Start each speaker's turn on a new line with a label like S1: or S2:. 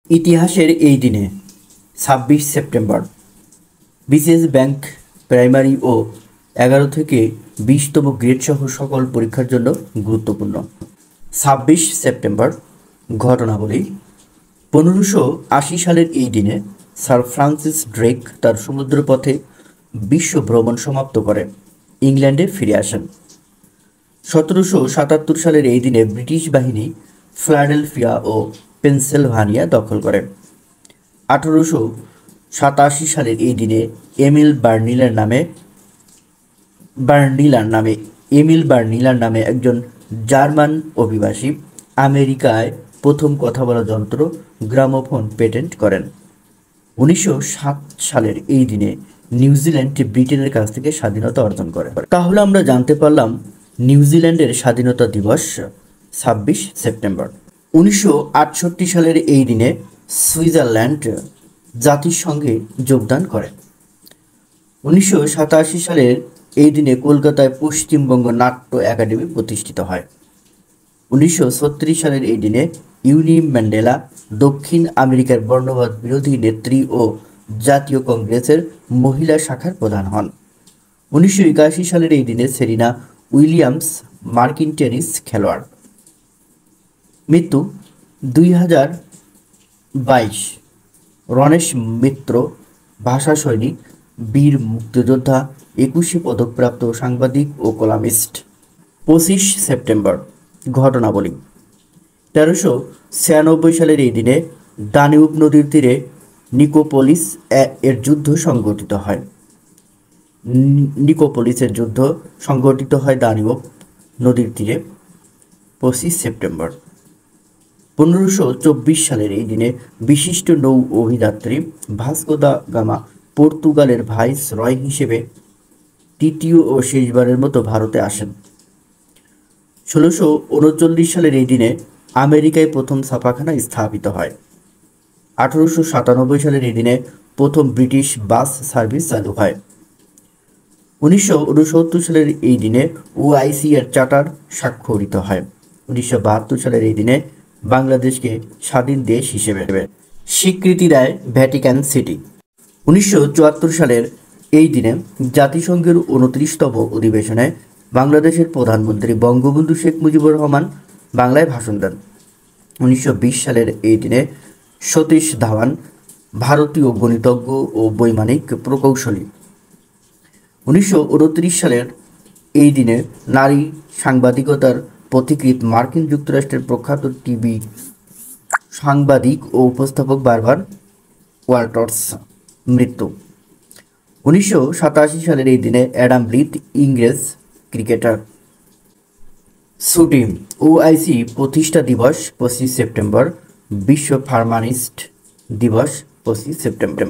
S1: ইতিহাসের এই দিনে ২৬ সেপ্টেম্বর বিসিএস ব্যাংক প্রাইমারি ও ১১ থেকে ২০তম গ্রেড সহ সকল পরীক্ষার জন্য গুরুত্বপূর্ণ। ২৬ সেপ্টেম্বর ঘটনাবলী। ১৫৮০ সালের এই দিনে স্যার ফ্রান্সিস ড্রেক তার সমুদ্রপথে বিশ্ব ভ্রমণ সমাপ্ত করে ইংল্যান্ডে ফিরে আসেন। ১৭৭৭ সালের এই দিনে ব্রিটিশ বাহিনী ফিলাডেলফিয়া ও পেনসিলভানিয়া দখল করে। ১৮৮৭ সালের এই দিনে এমিল বার্নিলার নামে একজন জার্মান অভিবাসী আমেরিকায় প্রথম কথা বলা যন্ত্র গ্রামোফোন পেটেন্ট করেন। ১৯০৭ সালের এই দিনে নিউজিল্যান্ড ব্রিটেনের কাছ থেকে স্বাধীনতা অর্জন করে। তাহলে আমরা জানতে পারলাম নিউজিল্যান্ডের স্বাধীনতা দিবস ২৬ সেপ্টেম্বর। ১৯৬৮ সালের এই দিনে সুইজারল্যান্ড জাতিসংঘে যোগদান করে। ১৯৮৭ সালের এই দিনে কলকাতায় পশ্চিমবঙ্গ নাট্য একাডেমি প্রতিষ্ঠিত হয়। ১৯৩৬ সালের এই দিনে ইউনি ম্যান্ডেলা দক্ষিণ আমেরিকার বর্ণবাদ বিরোধী নেত্রী ও জাতীয় কংগ্রেসের মহিলা শাখার প্রধান হন। ১৯৮১ সালের এই দিনে সেরিনা উইলিয়ামস মার্কিন টেনিস খেলোয়াড়। মৃত্যু ২০২২ রণেশ মিত্র, ভাষা সৈনিক, বীর মুক্তিযোদ্ধা, ২১শে পদকপ্রাপ্ত সাংবাদিক ও কলামিস্ট। ২৫ সেপ্টেম্বর ঘটনাবলী। ১৩৯৬ সালের এই দিনে দানিউব নদীর তীরে নিকোপোলিস এর যুদ্ধ সংঘটিত হয়। নিকোপোলিসের যুদ্ধ সংঘটিত হয় দানিউব নদীর তীরে ২৫ সেপ্টেম্বর। ১৫২৪ সালের এই দিনে বিশিষ্ট নৌ অভিযাত্রী ভাস্কো দা গামা পর্তুগালের ভাইস রয় হিসেবে তৃতীয় ও শেষবারের মতো ভারতে আসেন। ১৬৩৯ সালের এই দিনে আমেরিকায় প্রথম ছাপাখানা স্থাপিত হয়। ১৮৯৭ সালের এই দিনে প্রথম ব্রিটিশ বাস সার্ভিস চালু হয়। ১৯৬৯ সালের এই দিনে ওআইসি এর চার্টার স্বাক্ষরিত হয়। ১৯৭২ সালের এই দিনে বাংলাদেশকে স্বাধীন দেশ হিসেবে স্বীকৃতি দেয় ভ্যাটিকান সিটি। ১৯৭৪ সালের এই দিনে জাতিসংঘের ২৯তম অধিবেশনে বাংলাদেশের প্রধানমন্ত্রী বঙ্গবন্ধু শেখ মুজিবুর রহমান বাংলায় ভাষণ দেন। ১৯২০ সালের এই দিনে সতীশ ধাওয়ান ভারতীয় গণিতজ্ঞ ও বৈমানিক প্রকৌশলী। ১৯২৯ সালের এই দিনে নারী সাংবাদিকতার পথিকৃৎ মার্কিন যুক্তরাষ্ট্রের প্রখ্যাত টিভি সাংবাদিক ও উপস্থাপক বারবার ওয়াল্টার্স মৃত্যু। ১৯৮৭ সালের এই দিনে অ্যাডাম ব্লিথ ইংরেজ ক্রিকেটার। ছুটি। ওআইসি প্রতিষ্ঠা দিবস ২৫ সেপ্টেম্বর। বিশ্ব ফার্মাসিস্ট দিবস ২৫ সেপ্টেম্বর।